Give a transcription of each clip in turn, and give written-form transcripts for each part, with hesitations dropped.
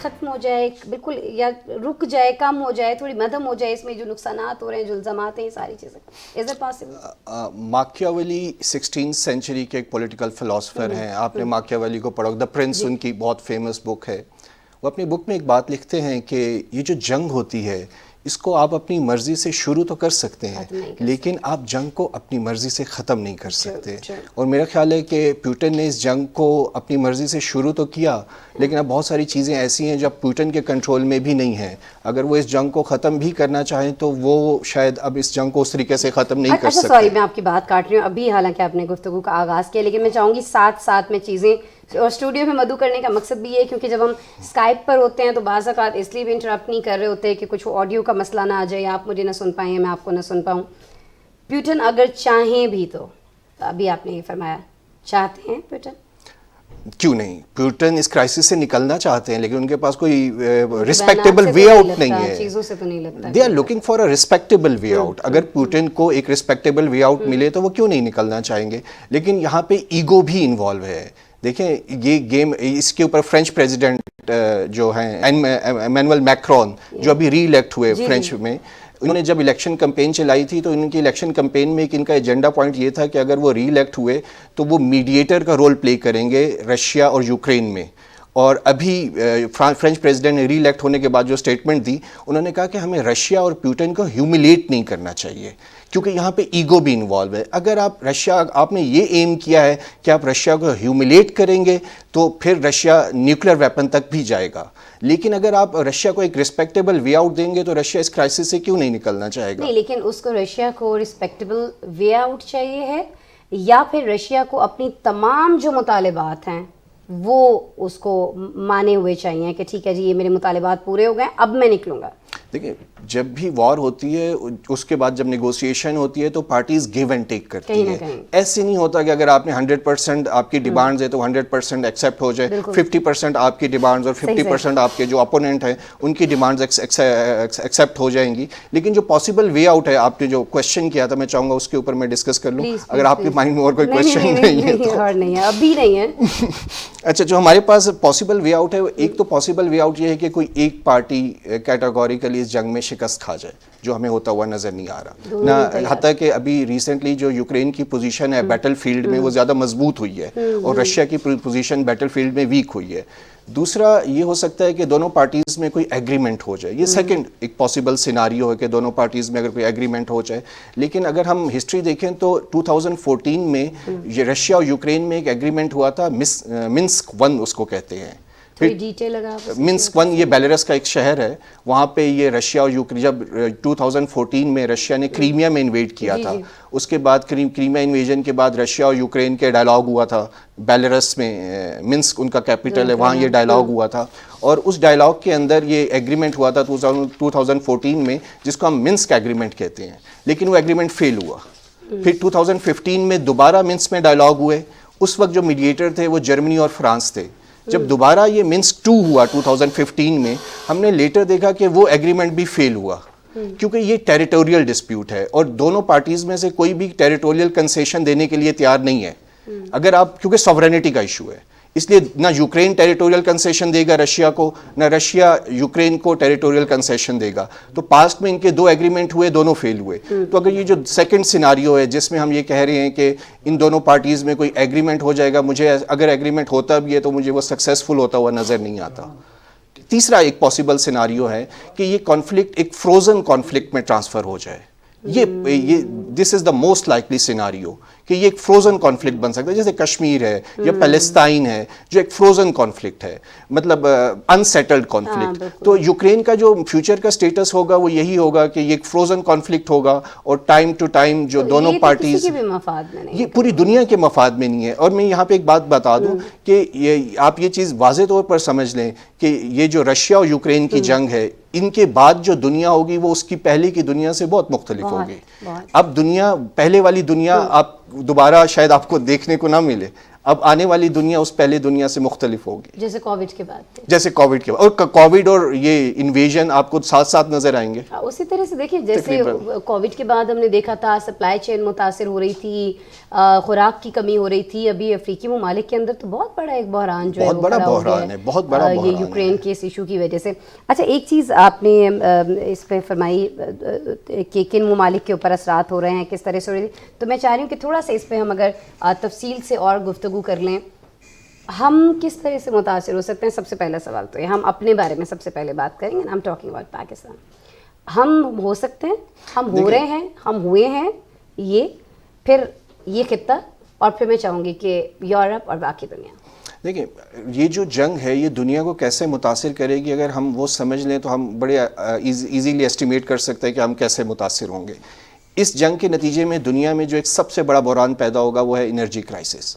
ختم ہو جائے بالکل, یا رک جائے, کم ہو جائے, تھوڑی مدھم ہو جائے, اس میں جو نقصانات ہو رہے ہیں, جو الزامات ہیں, یہ ساری چیزیں, is it possible? Machiavelli 16th century کے ایک پولیٹیکل فلاسفر ہیں, آپ نے ماکیاویلی کو پڑھا, دا پرنس ان کی بہت فیمس بک ہے. وہ اپنی بک میں ایک بات لکھتے ہیں کہ یہ جو جنگ ہوتی ہے اس کو آپ اپنی مرضی سے شروع تو کر سکتے ہیں, لیکن آپ جنگ کو اپنی مرضی سے ختم نہیں کر سکتے. اور میرا خیال ہے کہ پیوٹن نے اس جنگ کو اپنی مرضی سے شروع تو کیا, لیکن اب بہت ساری چیزیں ایسی ہیں جو اب پیوٹن کے کنٹرول میں بھی نہیں ہیں. اگر وہ اس جنگ کو ختم بھی کرنا چاہیں تو وہ شاید اب اس جنگ کو اس طریقے سے ختم نہیں کر سکتے. سوری, میں آپ کی بات کاٹ رہی ہوں ابھی, حالانکہ آپ نے گفتگو کا آغاز کیا, لیکن میں چاہوں گی ساتھ ساتھ میں چیزیں, اور اسٹوڈیو میں مدعو کرنے کا مقصد بھی ہے کیونکہ جب ہم اسکائپ پر ہوتے ہیں تو بعض اوقات اس لیے بھی انٹرپٹ نہیں کر رہے ہوتے کہ کچھ آڈیو کا مسئلہ نہ آ جائے, آپ مجھے نہ سن پائیں یا میں آپ کو نہ سن پاؤں. پیوٹن اگر چاہیں بھی تو ابھی آپ نے یہ فرمایا, چاہتے ہیں پیوٹن؟ کیوں نہیں, پیوٹن اس کرائسس سے نکلنا چاہتے ہیں, لیکن ان کے پاس کوئی رسپیکٹیبل وے آؤٹ نہیں ہے. چیزوں سے تو نہیں لگتا. They are looking for a respectable way out. اگر پیوٹن کو ایک رسپیکٹیبل وے آؤٹ ملے تو وہ کیوں نہیں نکلنا چاہیں گے, لیکن یہاں پہ ایگو بھی انوالو ہے. دیکھیں یہ گیم, اس کے اوپر فرینچ پریزیڈنٹ جو ہیں ایمینوئل میکرون, جو ابھی ری الیکٹ ہوئے فرینچ میں, انہوں نے جب الیکشن کمپین چلائی تھی تو ان کی الیکشن کمپین میں ایک ان کا ایجنڈا پوائنٹ یہ تھا کہ اگر وہ ری الیکٹ ہوئے تو وہ میڈیٹر کا رول پلے کریں گے رشیا اور یوکرین میں. اور ابھی فرینچ پریزیڈنٹ نے ری الیکٹ ہونے کے بعد جو اسٹیٹمنٹ دی, انہوں نے کہا کہ ہمیں رشیا اور پیوٹن کو ہیوملیٹ نہیں کرنا چاہیے, کیونکہ یہاں پہ ایگو بھی انوالو ہے. اگر آپ نے یہ ایم کیا ہے کہ آپ رشیا کو ہیوملیٹ کریں گے تو پھر رشیا نیوکلیر ویپن تک بھی جائے گا, لیکن اگر آپ رشیا کو ایک رسپیکٹیبل وے آؤٹ دیں گے تو رشیا اس کرائسس سے کیوں نہیں نکلنا چاہے گا؟ نہیں, لیکن اس کو رشیا کو رسپیکٹیبل وے آؤٹ چاہیے ہے, یا پھر رشیا کو اپنی تمام جو مطالبات ہیں وہ اس کو مانے ہوئے چاہیے کہ ٹھیک ہے جی یہ میرے مطالبات پورے ہو گئے, اب میں نکلوں گا. دیکھیں, جب بھی وار ہوتی ہے اس کے بعد جب نیگوسیشن ہوتی ہے تو پارٹیز گیو اینڈ ٹیک کرتی ہیں. ایسے نہیں ہوتا کہ اگر آپ نے 100% آپ کی ڈیمانڈز ہے تو 100% ایکسیپٹ ہو جائے, 50% آپ کی ڈیمانڈز اور 50% آپ کے جو اپوننٹ ہیں ان کی ڈیمانڈز ایکسیپٹ ہو جائیں گی. لیکن جو پاسبل وے آؤٹ ہے, آپ نے جو کویشچن کیا تھا, میں چاہوں گا اس کے اوپر میں ڈسکس کر لوں, اگر آپ کے مائنڈ میں اور کوئی کویشچن نہیں ہے تو. ابھی نہیں ہے. اچھا, جو ہمارے پاس پاسبل وے آؤٹ ہے, ایک تو پاسبل وے آؤٹ یہ ہے کہ کوئی ایک پارٹی کیٹاگوریکلی اس جنگ میں شکست کھا جائے, جو ہمیں ہوتا ہوا نظر نہیں آ رہا نہ. حتیٰ کہ ابھی ریسنٹلی جو یوکرین کی پوزیشن ہے بیٹل فیلڈ میں وہ زیادہ مضبوط ہوئی ہے, اور رشیا کی پوزیشن بیٹل فیلڈ میں ویک ہوئی ہے. دوسرا یہ ہو سکتا ہے کہ دونوں پارٹیز میں کوئی ایگریمنٹ ہو جائے, یہ سیکنڈ ایک پاسبل سیناریو ہے کہ دونوں پارٹیز میں اگر کوئی ایگریمنٹ ہو جائے. لیکن اگر ہم ہسٹری دیکھیں تو 2014 میں یہ رشیا اور یوکرین میں ایک ایگریمنٹ ہوا تھا, منسک 1 اس کو کہتے ہیں. منسک 1 یہ بیلاروس کا ایک شہر ہے, وہاں پہ یہ رشیا اور یوکرین, جب 2014 میں رشیا نے کریمیا میں انویڈ کیا تھا, اس کے بعد کریمیا انویژن کے بعد رشیا اور یوکرین کے ڈائلاگ ہوا تھا بیلاروس میں, منسک ان کا کیپٹل ہے, وہاں یہ ڈائلاگ ہوا تھا. اور اس ڈائلاگ کے اندر یہ ایگریمنٹ ہوا تھا 2014 میں, جس کو ہم منسک ایگریمنٹ کہتے ہیں, لیکن وہ ایگریمنٹ فیل ہوا. پھر 2015 میں دوبارہ منسک میں ڈائلاگ ہوئے, اس وقت جو میڈیٹر تھے وہ جرمنی اور فرانس تھے. جب دوبارہ یہ منسک 2 ہوا 2015 میں, ہم نے لیٹر دیکھا کہ وہ ایگریمنٹ بھی فیل ہوا, کیونکہ یہ ٹیریٹوریل ڈسپیوٹ ہے اور دونوں پارٹیز میں سے کوئی بھی ٹیریٹوریل کنسیشن دینے کے لیے تیار نہیں ہے. اگر آپ, کیونکہ سوورینٹی کا ایشو ہے, اس لیے نہ یوکرین ٹیریٹوریل کنسیشن دے گا رشیا کو, نہ رشیا یوکرین کو ٹیریٹوریل کنسیشن دے گا. تو پاسٹ میں ان کے 2 ایگریمنٹ ہوئے, دونوں فیل ہوئے. تو اگر یہ جو سیکنڈ سیناریو ہے جس میں ہم یہ کہہ رہے ہیں کہ ان دونوں پارٹیز میں کوئی ایگریمنٹ ہو جائے گا, مجھے اگر ایگریمنٹ ہوتا بھی ہے تو مجھے وہ سکسیسفل ہوتا ہوا نظر نہیں آتا. تیسرا ایک پاسبل سیناریو ہے کہ یہ کانفلکٹ ایک فروزن کانفلکٹ میں ٹرانسفر ہو جائے. یہ دس از دا موسٹ لائکلی سیناریو کہ یہ ایک فروزن کانفلکٹ بن سکتا ہے, جیسے کشمیر ہے یا پیلسٹائن ہے جو ایک فروزن کانفلکٹ ہے, مطلب انسیٹلڈ کانفلکٹ. تو یوکرین کا جو فیوچر کا سٹیٹس ہوگا وہ یہی ہوگا کہ یہ ایک فروزن کانفلکٹ ہوگا, اور ٹائم ٹو ٹائم جو دونوں پارٹیز, یہ پوری دنیا کے مفاد میں نہیں ہے. اور میں یہاں پہ ایک بات بتا دوں کہ آپ یہ چیز واضح طور پر سمجھ لیں کہ یہ جو رشیا اور یوکرین کی جنگ ہے, ان کے بعد جو دنیا ہوگی وہ اس کی پہلے کی دنیا سے بہت مختلف ہوگی. اب دنیا, پہلے والی دنیا آپ دوبارہ شاید آپ کو دیکھنے کو نہ ملے. اب آنے والی دنیا اس پہلے دنیا سے مختلف ہوگی، جیسے کووڈ کے بعد تھے. جیسے کووڈ کے بعد، اور کووڈ اور یہ انویژن آپ کو ساتھ ساتھ نظر آئیں گے. اسی طرح سے دیکھیں جیسے کووڈ کے بعد ہم نے دیکھا تھا سپلائی چین متاثر ہو رہی تھی، خوراک کی کمی ہو رہی تھی. ابھی افریقی ممالک کے اندر تو بہت بڑا ایک بحران جو ہے بہت بڑا بحران ہے، بہت بڑا بحران یہ یوکرین کے اس ایشو کی وجہ سے. اچھا ایک چیز آپ نے اس پہ فرمائی کہ کن ممالک کے اوپر اثرات ہو رہے ہیں، کس طرح سے ہو رہی ہے، تو میں چاہ رہی ہوں کہ تھوڑا سا اس پہ ہم اگر تفصیل سے اور گفتگو کر لیں. ہم کس طرح سے متاثر ہو سکتے ہیں؟ سب سے پہلا سوال تو یہ، ہم اپنے بارے میں سب سے پہلے بات کریں گے. I'm talking about Pakistan. ہم ہو سکتے ہیں، ہم ہو رہے ہیں، ہم ہوئے ہیں، یہ پھر یہ خطہ، اور پھر میں چاہوں گی کہ یورپ اور باقی دنیا. دیکھیں یہ جو جنگ ہے یہ دنیا کو کیسے متاثر کرے گی، اگر ہم وہ سمجھ لیں تو ہم بڑے ایزیلی ایسٹیمیٹ کر سکتے ہیں کہ ہم کیسے متاثر ہوں گے. اس جنگ کے نتیجے میں دنیا میں جو ایک سب سے بڑا بحران پیدا ہوگا وہ ہے انرجی کرائسس.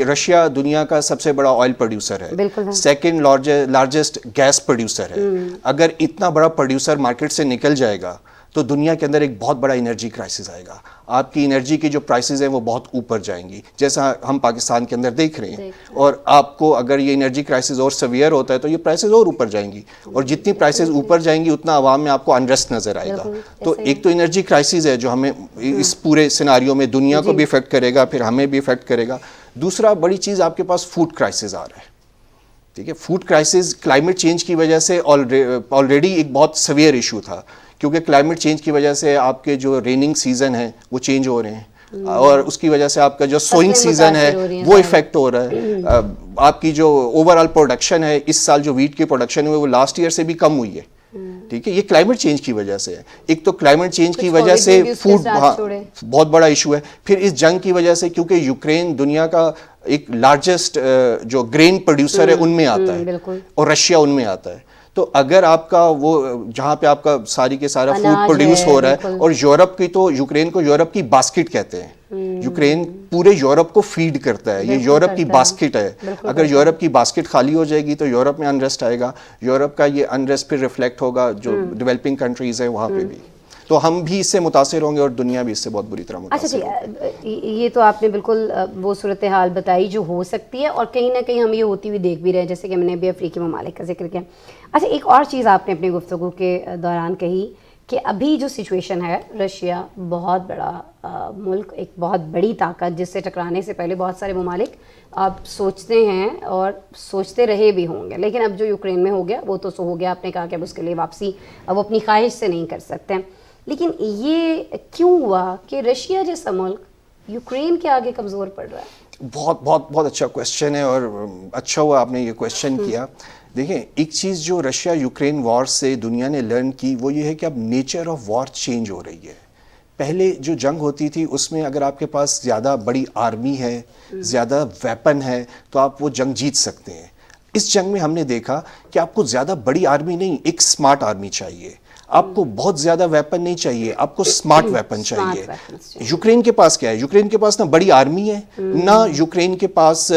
رشیا دنیا کا سب سے بڑا آئل پروڈیوسر ہے، سیکنڈ لارجسٹ گیس پروڈیوسر ہے. اگر اتنا بڑا پروڈیوسر مارکیٹ سے نکل جائے گا تو دنیا کے اندر ایک بہت بڑا انرجی کرائسس آئے گا. آپ کی انرجی کی جو پرائسز ہیں وہ بہت اوپر جائیں گی، جیسا ہم پاکستان کے اندر دیکھ رہے ہیں. اور آپ کو اگر یہ انرجی کرائسس اور سیویئر ہوتا ہے تو یہ پرائسز اور اوپر جائیں گی، اور جتنی پرائسز اوپر جائیں گی اتنا عوام میں آپ کو انریسٹ نظر آئے گا. تو ایک تو انرجی کرائسس ہے جو ہمیں اس پورے سیناریو میں دنیا کو بھی افیکٹ کرے گا، پھر ہمیں بھی افیکٹ کرے گا. دوسرا بڑی چیز آپ کے پاس فوڈ کرائسس آ رہا ہے. ٹھیک ہے، فوڈ کرائسس کلائمیٹ چینج کی وجہ سے آلریڈی ایک بہت سیویئر ایشو تھا، کیونکہ کلائمیٹ چینج کی وجہ سے آپ کے جو ریننگ سیزن ہیں وہ چینج ہو رہے ہیں، اور اس کی وجہ سے آپ کا جو سوئنگ سیزن ہے وہ افیکٹ ہو رہا ہے. آپ کی جو اوور آل پروڈکشن ہے، اس سال جو ویٹ کی پروڈکشن ہے وہ لاسٹ ایئر سے بھی کم ہوئی ہے. ٹھیک ہے، یہ کلائمیٹ چینج کی وجہ سے ہے. ایک تو کلائمیٹ چینج کی وجہ سے فوڈ بہت بڑا ایشو ہے. پھر اس جنگ کی وجہ سے کیونکہ یوکرین دنیا کا ایک لارجسٹ جو گرین پروڈیوسر ہے ان میں آتا ہے، اور رشیا ان میں آتا ہے. تو اگر آپ کا وہ جہاں پہ آپ کا ساری کے سارا فوڈ پروڈیوس ہو رہا ہے، اور یورپ کی تو یوکرین کو یورپ کی باسکٹ کہتے ہیں. یوکرین پورے یورپ کو فیڈ کرتا ہے، یہ یورپ کی باسکٹ ہے. اگر یورپ کی باسکٹ خالی ہو جائے گی تو یورپ میں انریسٹ آئے گا، یورپ کا یہ انریسٹ پھر ریفلیکٹ ہوگا جو ڈیولپنگ کنٹریز ہیں وہاں پہ بھی. تو ہم بھی اس سے متاثر ہوں گے اور دنیا بھی اس سے بہت بری طرح متاثر ہوگی. اچھا یہ تو آپ نے بالکل وہ صورتحال بتائی جو ہو سکتی ہے، اور کہیں نہ کہیں ہم یہ ہوتی ہوئی دیکھ بھی رہے ہیں، جیسے کہ میں نے بھی افریقی ممالک کا ذکر کیا. اچھا ایک اور چیز آپ نے اپنی گفتگو کے دوران کہی کہ ابھی جو سچویشن ہے، رشیا بہت بڑا ملک، ایک بہت بڑی طاقت جس سے ٹکرانے سے پہلے بہت سارے ممالک آپ سوچتے ہیں اور سوچتے رہے بھی ہوں گے، لیکن اب جو یوکرین میں ہو گیا وہ تو سو ہو گیا. آپ نے کہا کہ اب اس کے لیے واپسی اب وہ اپنی خواہش سے نہیں کر سکتے. لیکن یہ کیوں ہوا کہ رشیا جیسا ملک یوکرین کے آگے کمزور پڑ رہا ہے؟ بہت بہت بہت اچھا کویشچن ہے، اور اچھا ہوا آپ نے یہ کویشچن کیا. دیکھیں ایک چیز جو رشیا یوکرین وار سے دنیا نے لرن کی وہ یہ ہے کہ اب نیچر آف وار چینج ہو رہی ہے. پہلے جو جنگ ہوتی تھی اس میں اگر آپ کے پاس زیادہ بڑی آرمی ہے، زیادہ ویپن ہے تو آپ وہ جنگ جیت سکتے ہیں. اس جنگ میں ہم نے دیکھا کہ آپ کو زیادہ بڑی آرمی نہیں، ایک سمارٹ آرمی چاہیے. آپ کو بہت زیادہ ویپن نہیں چاہیے، آپ کو سمارٹ ویپن چاہیے. یوکرین کے پاس کیا ہے؟ یوکرین کے پاس نہ بڑی آرمی ہے، نہ یوکرین کے پاس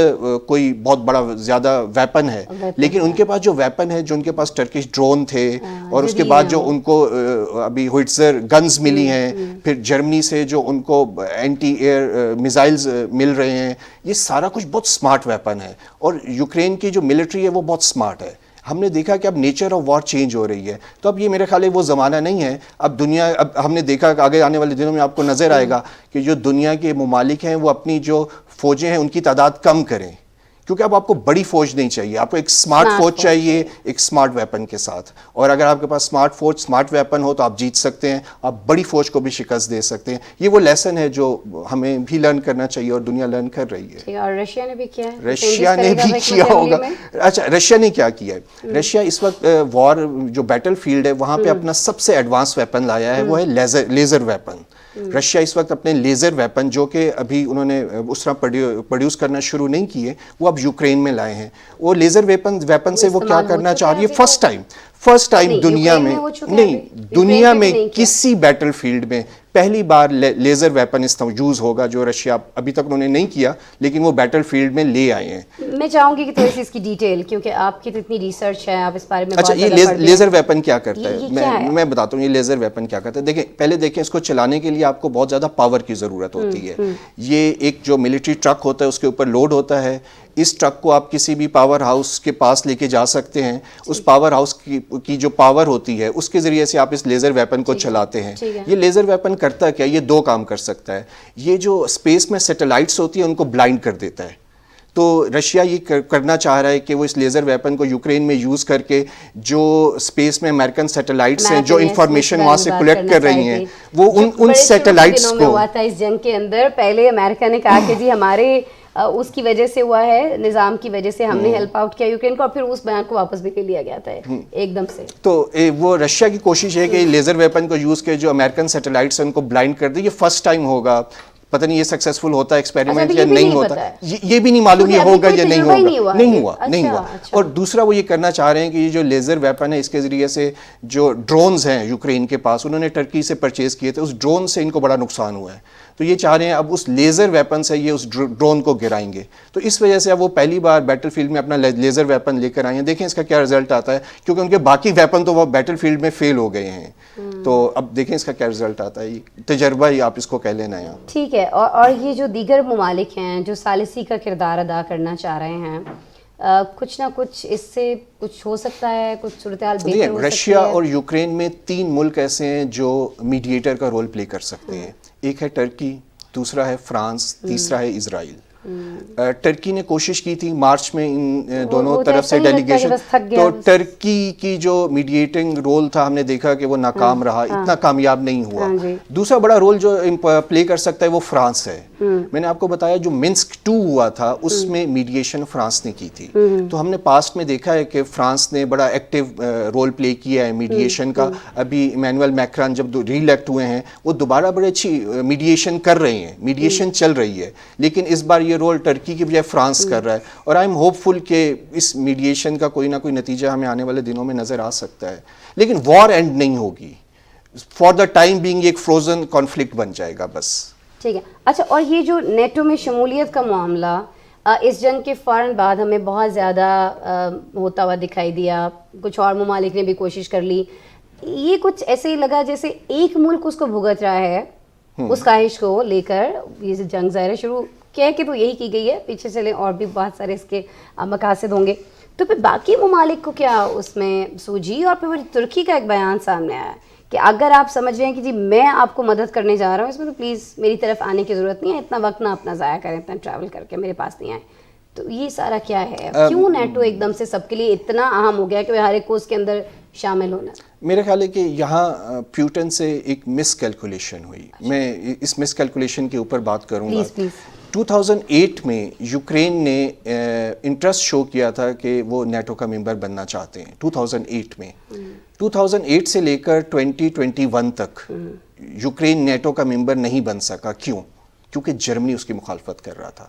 کوئی بہت بڑا زیادہ ویپن ہے، لیکن ان کے پاس جو ویپن ہے، جو ان کے پاس ٹرکش ڈرون تھے، اور اس کے بعد جو ان کو ابھی ہوئٹزر گنز ملی ہیں، پھر جرمنی سے جو ان کو اینٹی ایئر میزائلز مل رہے ہیں، یہ سارا کچھ بہت سمارٹ ویپن ہے. اور یوکرین کی جو ملٹری ہے وہ بہت سمارٹ ہے. ہم نے دیکھا کہ اب نیچر آف وار چینج ہو رہی ہے. تو اب یہ میرے خیال ہے وہ زمانہ نہیں ہے. اب دنیا، اب ہم نے دیکھا کہ آگے آنے والے دنوں میں آپ کو نظر آئے گا کہ جو دنیا کے ممالک ہیں وہ اپنی جو فوجیں ہیں ان کی تعداد کم کریں، کیونکہ اب آپ کو بڑی فوج نہیں چاہیے، آپ کو ایک سمارٹ فوج چاہیے، ایک سمارٹ ویپن کے ساتھ. اور اگر آپ کے پاس سمارٹ فوج، سمارٹ ویپن ہو تو آپ جیت سکتے ہیں، آپ بڑی فوج کو بھی شکست دے سکتے ہیں. یہ وہ لیسن ہے جو ہمیں بھی لرن کرنا چاہیے اور دنیا لرن کر رہی ہے. اور رشیا نے بھی کیا ہے، رشیا نے بھی کیا ہوگا. اچھا رشیا نے کیا کیا ہے؟ رشیا اس وقت وار جو بیٹل فیلڈ ہے وہاں پہ اپنا سب سے ایڈوانس ویپن لایا ہے، وہ ہے لیزر ویپن. رشیا اس وقت اپنے لیزر ویپن جو کہ ابھی انہوں نے اس طرح پروڈیوس کرنا شروع نہیں کیے، وہ اب یوکرین میں لائے ہیں. وہ لیزر ویپن سے وہ کیا کرنا چاہ رہی ہے، فرسٹ ٹائم نہیں، دنیا یوکرین میں میں ہو چکا ہے نہیں ابھی، دنیا یوکرین میں پہ نہیں کیا۔ کسی بیٹل فیلڈ میں پہلی بار لیزر ویپن یوز ہوگا جو رشیا ابھی تک انہوں نے نہیں کیا لیکن وہ بیٹل فیلڈ میں لے آئے ہیں. میں چاہوں گی کہ تھوڑی سی اس کی ڈیٹیل، کیونکہ آپ کی تو اتنی ریسرچ ہے، آپ اس بارے میں اچھا بہت یہ زیادہ پڑھتے ہیں. لیزر ویپن کیا کرتا یہ ہے کیا ہے؟ میں بتاتا ہوں یہ لیزر ویپن کیا کرتا ہے. دیکھیں پہلے دیکھیں اس کو چلانے کے لیے آپ کو بہت زیادہ پاور کی ضرورت ہوتی ہے. یہ ایک جو ملٹری ٹرک ہوتا ہے اس کے اوپر لوڈ ہوتا ہے. اس ٹرک کو آپ کسی بھی پاور ہاؤس کے پاس لے کے جا سکتے ہیں. اس پاور ہاؤس کی جو پاور ہوتی ہے اس کے ذریعے سے آپ اس لیزر ویپن کو چلاتے ہیں. یہ لیزر ویپن کرتا کیا؟ یہ دو کام کر سکتا ہے. یہ جو اسپیس میں سیٹلائٹس ہوتی ہیں ان کو بلائنڈ کر دیتا ہے. تو رشیا یہ کرنا چاہ رہا ہے کہ وہ اس لیزر ویپن کو یوکرین میں یوز کر کے جو اسپیس میں امریکن سیٹلائٹس ہیں جو انفارمیشن وہاں سے کلیکٹ کر رہی ہیں وہ ان سیٹلائٹس کو. ہوا تھا اس جنگ کے اندر پہلے امریکہ نے کہا کہ جی ہمارے اس کی وجہ سے ہوا ہے، نظام کی وجہ سے ہم نے ہیلپ آؤٹ کیا یوکرین کو، اور پھر اس بیان کو واپس بھی لے لیا گیا تھا ایک دم سے. تو وہ رشیا کی کوشش ہے کہ لیزر ویپن کو یوز کے جو امریکن سیٹلائٹس ہیں ان کو بلائنڈ کر دے. یہ فرسٹ ٹائم ہوگا. پتہ نہیں یہ سکسیسفل ہوتا ہے ایکسپیریمنٹ یا نہیں ہوتا، یہ بھی نہیں معلوم یہ ہوگا یا نہیں ہوگا. نہیں ہوا. اور دوسرا وہ یہ کرنا چاہ رہے ہیں کہ یہ جو لیزر ویپن ہے اس کے ذریعے سے جو ڈرونز ہیں یوکرین کے پاس انہوں نے ٹرکی سے پرچیز کیے تھے، اس ڈرون سے ان کو بڑا نقصان ہوا ہے. تو یہ چاہ رہے ہیں اب اس لیزر ویپن سے یہ اس ڈرون کو گرائیں گے. تو اس وجہ سے اب وہ پہلی بار بیٹل فیلڈ میں اپنا لیزر ویپن لے کر آئے ہیں. دیکھیں اس کا کیا رزلٹ آتا ہے، کیونکہ ان کے باقی ویپن تو وہ بیٹل فیلڈ میں فیل ہو گئے ہیں. تو اب دیکھیں اس کا کیا رزلٹ آتا ہے. تجربہ ہی آپ اس کو کہہ لینا ہے. ٹھیک ہے. اور یہ جو دیگر ممالک ہیں جو ثالثی کا کردار ادا کرنا چاہ رہے ہیں، کچھ نہ کچھ اس سے کچھ ہو سکتا ہے، کچھ صورتحال بہتر ہو سکتی ہے. رشیا اور یوکرین میں 3 ملک ایسے ہیں جو میڈیٹر کا رول پلے کر سکتے ہیں. ایک ہے ٹرکی، دوسرا ہے فرانس، تیسرا ہے اسرائیل. ٹرکی نے کوشش کی تھی مارچ میں ان دونوں طرف سے ڈیلیگیشن، تو ٹرکی کی جو میڈیٹنگ رول تھا ہم نے دیکھا کہ وہ ناکام رہا، اتنا کامیاب نہیں ہوا. دوسرا بڑا رول جو پلے کر سکتا ہے وہ فرانس ہے. میں نے آپ کو بتایا جو منسک 2 ہوا تھا اس میں میڈیشن فرانس نے کی تھی. تو ہم نے پاسٹ میں دیکھا ہے کہ فرانس نے بڑا ایکٹیو رول پلے کیا ہے میڈیشن کا. ابھی ایمینوئل میکران جب ری الیکٹ ہوئے ہیں وہ دوبارہ بڑے اچھی میڈیشن کر رہے ہیں، میڈیشن چل رہی ہے. لیکن اس بار یہ رول ٹرکی کی بجائے فرانس کر رہا ہے. اور آئی ایم ہوپ فل کہ اس میڈیشن کا کوئی نہ کوئی نتیجہ ہمیں آنے والے دنوں میں نظر آ سکتا ہے. لیکن وار اینڈ نہیں ہوگی. فار دا ٹائم بینگ ایک فروزن کانفلکٹ بن جائے گا بس. ٹھیک ہے. اچھا، اور یہ جو نیٹو میں شمولیت کا معاملہ اس جنگ کے فوراً بعد ہمیں بہت زیادہ ہوتا ہوا دکھائی دیا. کچھ اور ممالک نے بھی کوشش کر لی. یہ کچھ ایسے ہی لگا جیسے ایک ملک اس کو بھگت رہا ہے اس خواہش کو لے کر. یہ جنگ ظاہر شروع کہہ کے تو یہی کی گئی ہے، پیچھے چلیں اور بھی بہت سارے اس کے مقاصد ہوں گے. تو پھر باقی ممالک کو کیا اس میں سوجھی؟ اور پھر ترکی کا ایک بیان سامنے آیا کہ اگر آپ سمجھ رہے ہیں کہ جی میں آپ کو مدد کرنے جا رہا ہوں اس میں، تو پلیز میری طرف آنے کی ضرورت نہیں ہے، اتنا وقت نہ اپنا ضائع کریں، اتنا ٹریول کر کے میرے پاس نہیں آئیں. تو یہ سارا کیا ہے؟ کیوں نیٹو ایک دم سے سب کے لیے اتنا اہم ہو گیا کہ ہر ایک کو اس کے اندر شامل ہونا؟ میرا خیال ہے کہ یہاں پیوٹن سے ایک مس کیلکولیشن ہوئی. میں اس مس کیلکولیشن کے اوپر بات کروں گا. 2008 میں یوکرین نے انٹرسٹ شو کیا تھا کہ وہ نیٹو کا ممبر بننا چاہتے ہیں. 2008 میں 2008 سے لے کر 2021 تک یوکرین نیٹو کا ممبر نہیں بن سکا. کیوں؟ کیونکہ جرمنی اس کی مخالفت کر رہا تھا.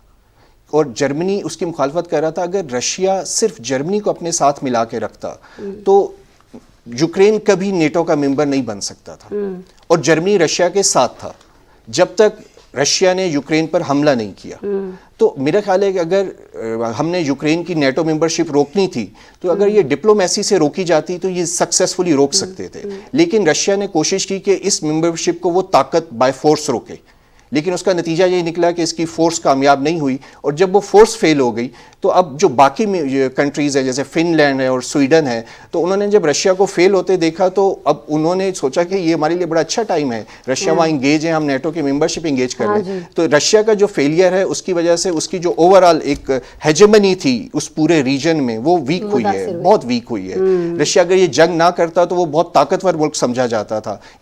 اور جرمنی اس کی مخالفت کر رہا تھا. اگر رشیا صرف جرمنی کو اپنے ساتھ ملا کے رکھتا تو یوکرین کبھی نیٹو کا ممبر نہیں بن سکتا تھا. اور جرمنی رشیا کے ساتھ تھا جب تک رشیا نے یوکرین پر حملہ نہیں کیا. تو میرا خیال ہے کہ اگر ہم نے یوکرین کی نیٹو ممبرشپ روکنی تھی تو اگر یہ ڈپلومیسی سے روکی جاتی تو یہ سکسیسفلی روک سکتے تھے. لیکن رشیا نے کوشش کی کہ اس ممبرشپ کو وہ طاقت بائی فورس روکے. لیکن اس کا نتیجہ یہ نکلا کہ اس کی فورس کامیاب نہیں ہوئی. اور جب وہ فورس فیل ہو گئی تو اب جو باقی کنٹریز ہیں جیسے فن لینڈ ہے اور سویڈن ہے، تو انہوں نے جب رشیا کو فیل ہوتے دیکھا تو اب انہوں نے سوچا کہ یہ ہمارے لیے بڑا اچھا ٹائم ہے، رشیا وہاں انگیج ہے، ہم نیٹو کی ممبرشپ انگیج کر لیں. تو رشیا کا جو فیلئر ہے اس کی وجہ سے اس کی جو اوور آل ایک ہیجمنی تھی اس پورے ریجن میں وہ ویک ہوئی ہے، بہت ویک ہوئی ہے. رشیا اگر یہ جنگ نہ کرتا تو وہ بہت طاقتور ملک سمجھا جاتا تھا.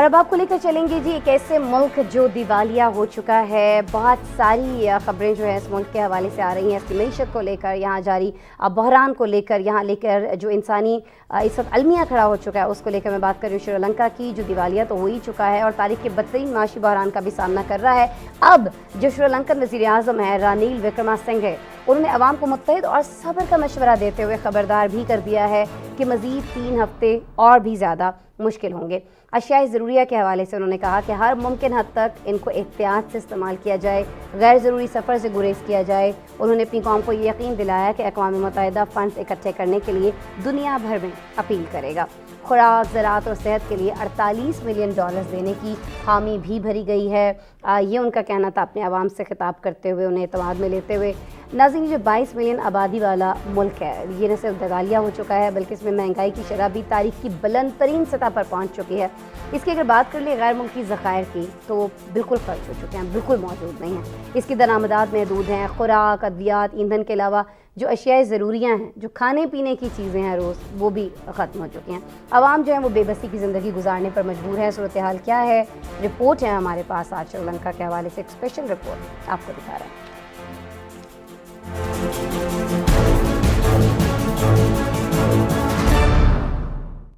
اور اب آپ کو لے کر چلیں گے جی ایک ایسے ملک جو دیوالیہ ہو چکا ہے. بہت ساری خبریں جو ہیں اس ملک کے حوالے سے آ رہی ہیں اس کی معیشت کو لے کر, یہاں جاری بحران کو لے کر, یہاں لے کر جو انسانی اس وقت المیہ کھڑا ہو چکا ہے اس کو لے کر میں بات کر رہی ہوں. شری لنکا کی جو دیوالیہ تو ہو ہی چکا ہے اور تاریخ کے بدترین معاشی بحران کا بھی سامنا کر رہا ہے. اب جو شری لنکن وزیر اعظم ہے رانیل وکرما سنگھے, انہوں نے عوام کو متحد اور صبر کا مشورہ دیتے ہوئے خبردار بھی کر دیا ہے کہ مزید 3 ہفتے اور بھی زیادہ مشکل ہوں گے. اشیاء ضروریہ کے حوالے سے انہوں نے کہا کہ ہر ممکن حد تک ان کو احتیاط سے استعمال کیا جائے, غیر ضروری سفر سے گریز کیا جائے. انہوں نے اپنی قوم کو یہ یقین دلایا کہ اقوام متحدہ فنڈز اکٹھے کرنے کے لیے دنیا بھر میں اپیل کرے گا. خوراک, زراعت اور صحت کے لیے $48 ملین دینے کی حامی بھی بھری گئی ہے. یہ ان کا کہنا تھا اپنے عوام سے خطاب کرتے ہوئے, انہیں اعتماد میں لیتے ہوئے. ناظرین, جو 22 ملین آبادی والا ملک ہے یہ نہ صرف دیوالیہ ہو چکا ہے بلکہ اس میں مہنگائی کی شرح بھی تاریخ کی بلند ترین سطح پر پہنچ چکی ہے. اس کی اگر بات کر لیں غیر ملکی ذخائر کی تو وہ بالکل خرچ ہو چکے ہیں, بالکل موجود نہیں ہیں. اس کی درآمدات محدود ہیں. خوراک, ادویات, ایندھن کے علاوہ جو اشیاء ضروریاں ہیں, جو کھانے پینے کی چیزیں ہیں روز, وہ بھی ختم ہو چکی ہیں. عوام جو ہیں وہ بے بسی کی زندگی گزارنے پر مجبور ہے. صورتحال کیا ہے, رپورٹ ہے ہمارے پاس آج شری لنکا کے حوالے سے, ایک اسپیشل رپورٹ آپ کو دکھا رہے ہیں.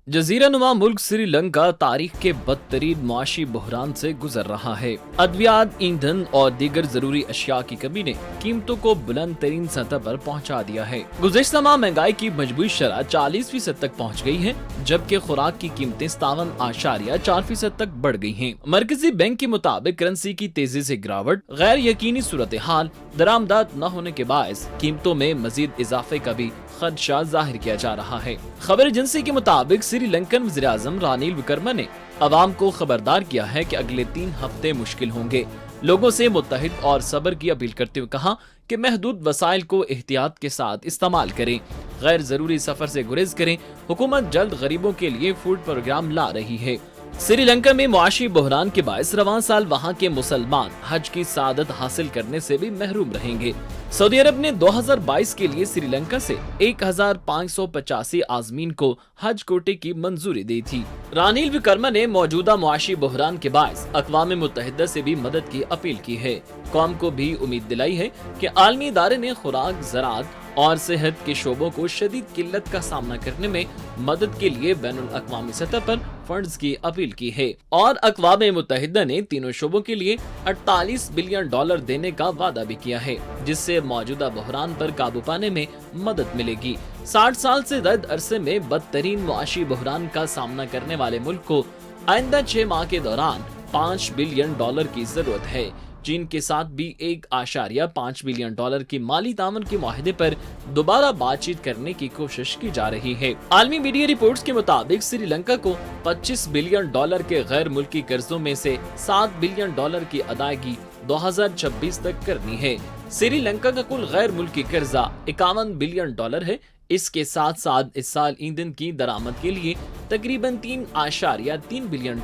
جزیرہ نما ملک سری لنکا تاریخ کے بدترین معاشی بحران سے گزر رہا ہے. ادویات, ایندھن اور دیگر ضروری اشیاء کی کمی نے قیمتوں کو بلند ترین سطح پر پہنچا دیا ہے. گزشتہ ماہ مہنگائی کی مجموعی شرح 40% تک پہنچ گئی ہے, جبکہ خوراک کی قیمتیں 57.4% تک بڑھ گئی ہیں. مرکزی بینک کے مطابق کرنسی کی تیزی سے گراوٹ, غیر یقینی صورتحال, درآمدات نہ ہونے کے باعث قیمتوں میں مزید اضافے کا بھی خدشہ ظاہر کیا جا رہا ہے. خبر ایجنسی کے مطابق سری لنکن وزیر اعظم رانیل وکرما نے عوام کو خبردار کیا ہے کہ اگلے 3 ہفتے مشکل ہوں گے. لوگوں سے متحد اور صبر کی اپیل کرتے ہوئے کہا کہ محدود وسائل کو احتیاط کے ساتھ استعمال کریں, غیر ضروری سفر سے گریز کریں. حکومت جلد غریبوں کے لیے فوڈ پروگرام لا رہی ہے. سری لنکا میں معاشی بحران کے باعث رواں سال وہاں کے مسلمان حج کی سعادت حاصل کرنے سے بھی محروم رہیں گے. سعودی عرب نے 2022 کے لیے سری لنکا سے 1585 عازمین کو حج کوٹے کی منظوری دی تھی. رانیل وکرما نے موجودہ معاشی بحران کے باعث اقوام متحدہ سے بھی مدد کی اپیل کی ہے. قوم کو بھی امید دلائی ہے کہ عالمی ادارے نے خوراک, زراعت اور صحت کے شعبوں کو شدید قلت کا سامنا کرنے میں مدد کے لیے بین الاقوامی سطح پر فنڈز کی اپیل کی ہے. اور اقوام متحدہ نے تینوں شعبوں کے لیے $48 بلین دینے کا وعدہ بھی کیا ہے, جس سے موجودہ بحران پر قابو پانے میں مدد ملے گی. 60 سال سے زائد عرصے میں بدترین معاشی بحران کا سامنا کرنے والے ملک کو آئندہ 6 ماہ کے دوران $5 بلین کی ضرورت ہے. چین کے ساتھ بھی $1.5 بلین کی مالی تعاون کے معاہدے پر دوبارہ بات چیت کرنے کی کوشش کی جا رہی ہے. عالمی میڈیا رپورٹس کے مطابق سری لنکا کو $25 بلین کے غیر ملکی قرضوں میں سے $7 بلین کی ادائیگی 2026 تک کرنی ہے. سری لنکا کا کل غیر ملکی قرضہ $51 بلین ہے. اس کے ساتھ ساتھ اس سال ایندھن کی درآمد کے لیے تقریباً $3.3 بلین,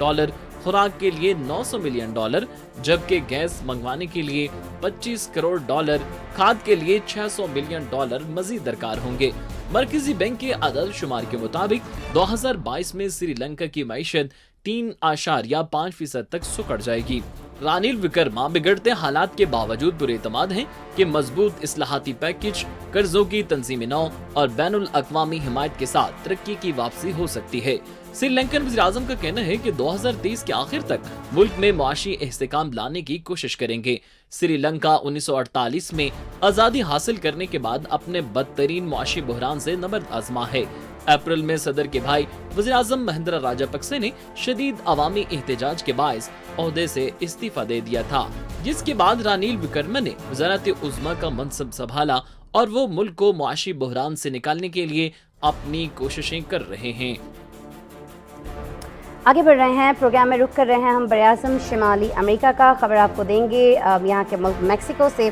خوراک کے لیے $900 ملین, جبکہ گیس منگوانے کے لیے $25 کروڑ, کھاد کے لیے $600 ملین مزید درکار ہوں گے. مرکزی بینک کے اعداد شمار کے مطابق 2022 میں سری لنکا کی معیشت 3.5% تک سکڑ جائے گی. رانیل وکرما بگڑتے حالات کے باوجود پر اعتماد ہیں کہ مضبوط اصلاحاتی پیکج, قرضوں کی تنظیم نو اور بین الاقوامی حمایت کے ساتھ ترقی کی واپسی ہو سکتی ہے. سری لنکن وزیر اعظم کا کہنا ہے کہ 2023 کے آخر تک ملک میں معاشی استحکام لانے کی کوشش کریں گے. سری لنکا 1948 میں آزادی حاصل کرنے کے بعد اپنے بدترین معاشی بحران سے نبرد آزما ہے. اپریل میں صدر کے بھائی وزیر اعظم مہندرا راجہ پکسے نے شدید عوامی احتجاج کے باعث عہدے سے استعفیٰ دے دیا تھا, جس کے بعد رانیل وکرما نے وزارت عظمیٰ کا منصب سنبھالا اور وہ ملک کو معاشی بحران سے نکالنے کے لیے اپنی کوششیں کر رہے ہیں. آگے بڑھ رہے ہیں, پروگرام میں رک کر رہے ہیں ہم براعظم شمالی امریکہ کا. خبر آپ کو دیں گے یہاں کے ملک میکسیکو سے,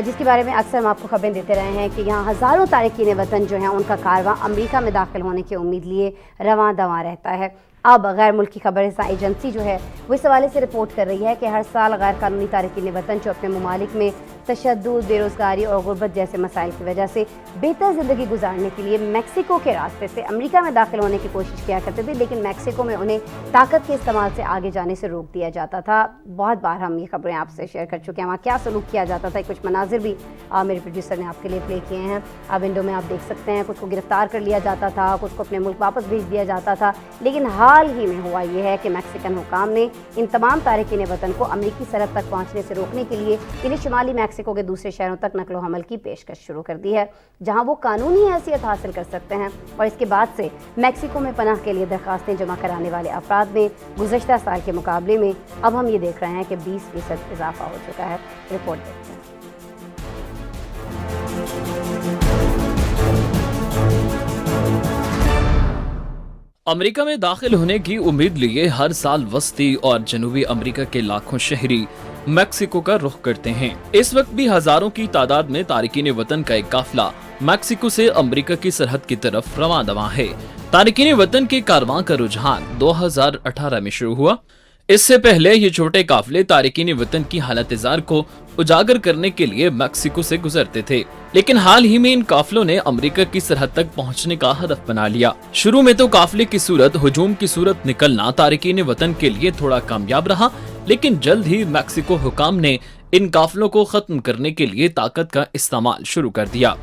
جس کے بارے میں اکثر ہم آپ کو خبریں دیتے رہے ہیں کہ یہاں ہزاروں تارکین وطن جو ہیں ان کا کارواں امریکہ میں داخل ہونے کی امید لیے رواں دواں رہتا ہے. اب غیر ملکی خبر رساں ایجنسی جو ہے وہ اس حوالے سے رپورٹ کر رہی ہے کہ ہر سال غیر قانونی تارکین وطن جو اپنے ممالک میں تشدد، بے روزگاری اور غربت جیسے مسائل کی وجہ سے بہتر زندگی گزارنے کے لیے میکسیکو کے راستے سے امریکہ میں داخل ہونے کی کوشش کیا کرتے تھے، لیکن میکسیکو میں انہیں طاقت کے استعمال سے آگے جانے سے روک دیا جاتا تھا۔ بہت بار ہم یہ خبریں آپ سے شیئر کر چکے ہیں، وہاں کیا سلوک کیا جاتا تھا، کچھ مناظر بھی میرے پروڈیوسر نے آپ کے لیے پلے کیے ہیں۔ اب ونڈو میں آپ دیکھ سکتے ہیں کچھ کو گرفتار کر لیا جاتا تھا، کچھ کو اپنے ملک واپس بھیج دیا جاتا تھا، لیکن حال ہی میں ہوا یہ ہے کہ میکسیکن حکام نے ان تمام تارکین وطن کو امریکی سرحد تک پہنچنے سے روکنے کے لیے انہیں شمالی میکسیکو کے دوسرے شہروں تک نقل و حمل کی پیشکش شروع کر دی ہے، جہاں وہ قانونی حیثیت حاصل کر سکتے ہیں، اور اس کے بعد سے میکسیکو میں پناہ کے لیے درخواستیں جمع کرانے والے افراد میں گزشتہ سال کے مقابلے میں اب ہم یہ دیکھ رہے ہیں کہ 20% اضافہ ہو چکا ہے۔ رپورٹ دیکھتے ہیں۔ امریکہ میں داخل ہونے کی امید لیے ہر سال وسطی اور جنوبی امریکہ کے لاکھوں شہری میکسیکو کا رخ کرتے ہیں۔ اس وقت بھی ہزاروں کی تعداد میں تارکین وطن کا ایک قافلہ میکسیکو سے امریکہ کی سرحد کی طرف رواں دواں ہے۔ تارکین وطن کے کارواں کا رجحان 2018 میں شروع ہوا۔ اس سے پہلے یہ چھوٹے قافلے تارکین وطن کی حالت زار کو اجاگر کرنے کے لیے میکسیکو سے گزرتے تھے، لیکن حال ہی میں ان قافلوں نے امریکہ کی سرحد تک پہنچنے کا ہدف بنا لیا۔ شروع میں تو قافلے کی صورت ہجوم کی صورت نکلنا تارکین وطن کے لیے تھوڑا کامیاب رہا، لیکن جلد ہی میکسیکو حکام نے ان قافلوں کو ختم کرنے کے لیے طاقت کا استعمال شروع کر دیا۔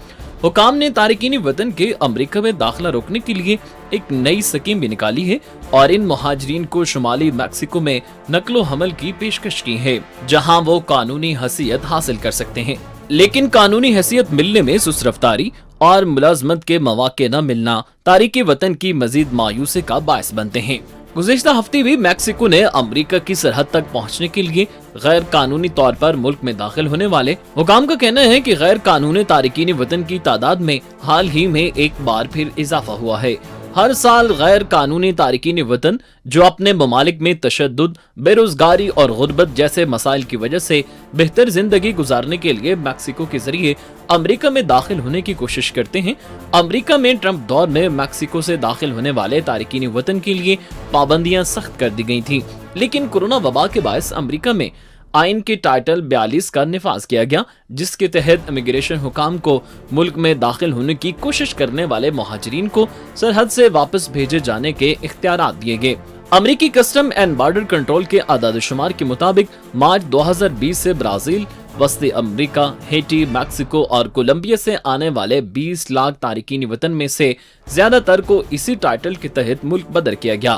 حکام نے تارکین وطن کے امریکہ میں داخلہ روکنے کے لیے ایک نئی سکیم بھی نکالی ہے اور ان مہاجرین کو شمالی میکسیکو میں نقل و حمل کی پیشکش کی ہے، جہاں وہ قانونی حیثیت حاصل کر سکتے ہیں، لیکن قانونی حیثیت ملنے میں سست رفتاری اور ملازمت کے مواقع نہ ملنا تارکین وطن کی مزید مایوسی کا باعث بنتے ہیں۔ گزشتہ ہفتے بھی میکسیکو نے امریکہ کی سرحد تک پہنچنے کے لیے غیر قانونی طور پر ملک میں داخل ہونے والے حکام کا کہنا ہے کہ غیر قانونی تارکین وطن کی تعداد میں حال ہی میں ایک بار پھر اضافہ ہوا ہے۔ ہر سال غیر قانونی تارکین وطن جو اپنے ممالک میں تشدد، بے روزگاری اور غربت جیسے مسائل کی وجہ سے بہتر زندگی گزارنے کے لیے میکسیکو کے ذریعے امریکہ میں داخل ہونے کی کوشش کرتے ہیں۔ امریکہ میں ٹرمپ دور میں میکسیکو سے داخل ہونے والے تارکین وطن کے لیے پابندیاں سخت کر دی گئی تھیں، لیکن کورونا وبا کے باعث امریکہ میں آئین کے ٹائٹل 42 کا نفاذ کیا گیا، جس کے تحت امیگریشن حکام کو ملک میں داخل ہونے کی کوشش کرنے والے مہاجرین کو سرحد سے واپس بھیجے جانے کے اختیارات دیے گئے۔ امریکی کسٹم اینڈ بارڈر کنٹرول کے اعداد و شمار کے مطابق مارچ 2020 سے برازیل، وسطی امریکہ، ہیٹی، میکسیکو اور کولمبیا سے آنے والے 20 لاکھ تارکین وطن میں سے زیادہ تر کو اسی ٹائٹل کے تحت ملک بدر کیا گیا۔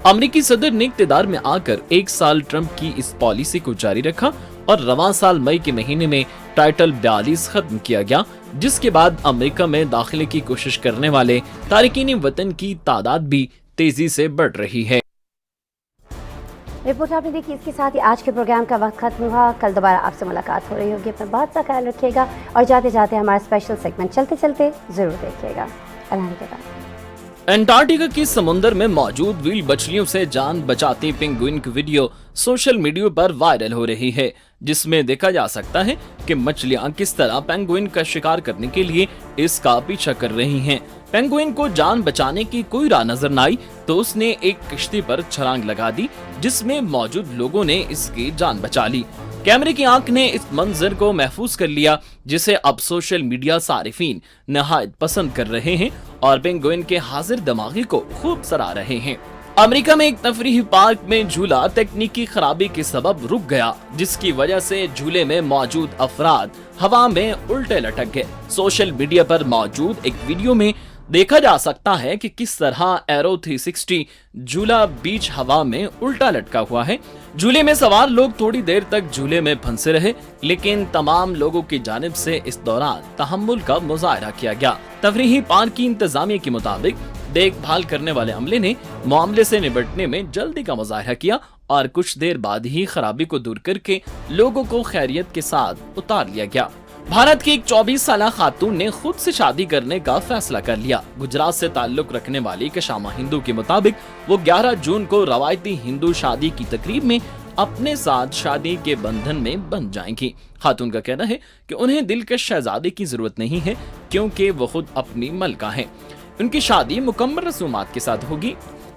امریکی صدر نے اقتدار میں آ کر ایک سال ٹرمپ کی اس پالیسی کو جاری رکھا اور رواں سال مئی کے مہینے میں ٹائٹل 42 ختم کیا گیا، جس کے بعد امریکہ میں داخلے کی کوشش کرنے والے تارکین وطن کی تعداد بھی تیزی سے بڑھ رہی ہے۔ رپورٹ آپ نے دیکھی، اس کے ساتھ ہی آج کے پروگرام کا وقت ختم ہوا۔ کل دوبارہ آپ سے ملاقات ہو رہی ہوگی، اپنا بہت سا خیال رکھیے گا اور جاتے جاتے ہمارا اسپیشل سیگمنٹ چلتے چلتے ضرور دیکھیے گا۔ اللہ کے بعد انٹارکٹیکا کی سمندر میں موجود ویل مچھلیوں سے جان بچاتی پینگوئن کی ویڈیو سوشل میڈیا پر وائرل ہو رہی ہے، جس میں دیکھا جا سکتا ہے کہ مچھلیاں کس طرح پینگوئن کا شکار کرنے کے لیے اس کا پیچھا کر رہی ہیں۔ پینگوئن کو جان بچانے کی کوئی راہ نظر نہ آئی تو اس نے ایک کشتی پر چھلانگ لگا دی، جس میں موجود لوگوں نے اس کی جان بچا لی۔ کیمرے کی آنکھ نے اس منظر کو محفوظ کر لیا، جسے اب سوشل میڈیا صارفین نہایت پسند کر رہے ہیں اور پینگوئن کے حاضر دماغی کو خوب سراہ رہے ہیں۔ امریکہ میں ایک تفریحی پارک میں جھولا تکنیکی خرابی کے سبب رک گیا، جس کی وجہ سے جھولے میں موجود افراد ہوا میں الٹے لٹک گئے۔ سوشل میڈیا پر موجود ایک ویڈیو میں دیکھا جا سکتا ہے کہ کس طرح ایرو 360 جھولا بیچ ہوا میں الٹا لٹکا ہوا ہے۔ جھولے میں سوار لوگ تھوڑی دیر تک جھولے میں پھنسے رہے، لیکن تمام لوگوں کی جانب سے اس دوران تحمل کا مظاہرہ کیا گیا۔ تفریحی پارک کی انتظامیہ کے مطابق دیکھ بھال کرنے والے عملے نے معاملے سے نمٹنے میں جلدی کا مظاہرہ کیا اور کچھ دیر بعد ہی خرابی کو دور کر کے لوگوں کو خیریت کے ساتھ اتار لیا گیا۔ بھارت کی ایک 24 سالہ خاتون نے خود سے شادی کرنے کا فیصلہ کر لیا۔ گجرات سے تعلق رکھنے والی کشاما ہندو کے مطابق وہ 11 جون کو روایتی ہندو شادی کی تقریب میں اپنے ساتھ شادی کے بندھن میں بندھ جائیں گی۔ خاتون کا کہنا ہے کہ انہیں دلکش شہزادے کی ضرورت نہیں ہے، کیونکہ وہ خود اپنی ملکہ ہیں۔ ان کی شادی مکمل رسومات کے ساتھ ہوگی۔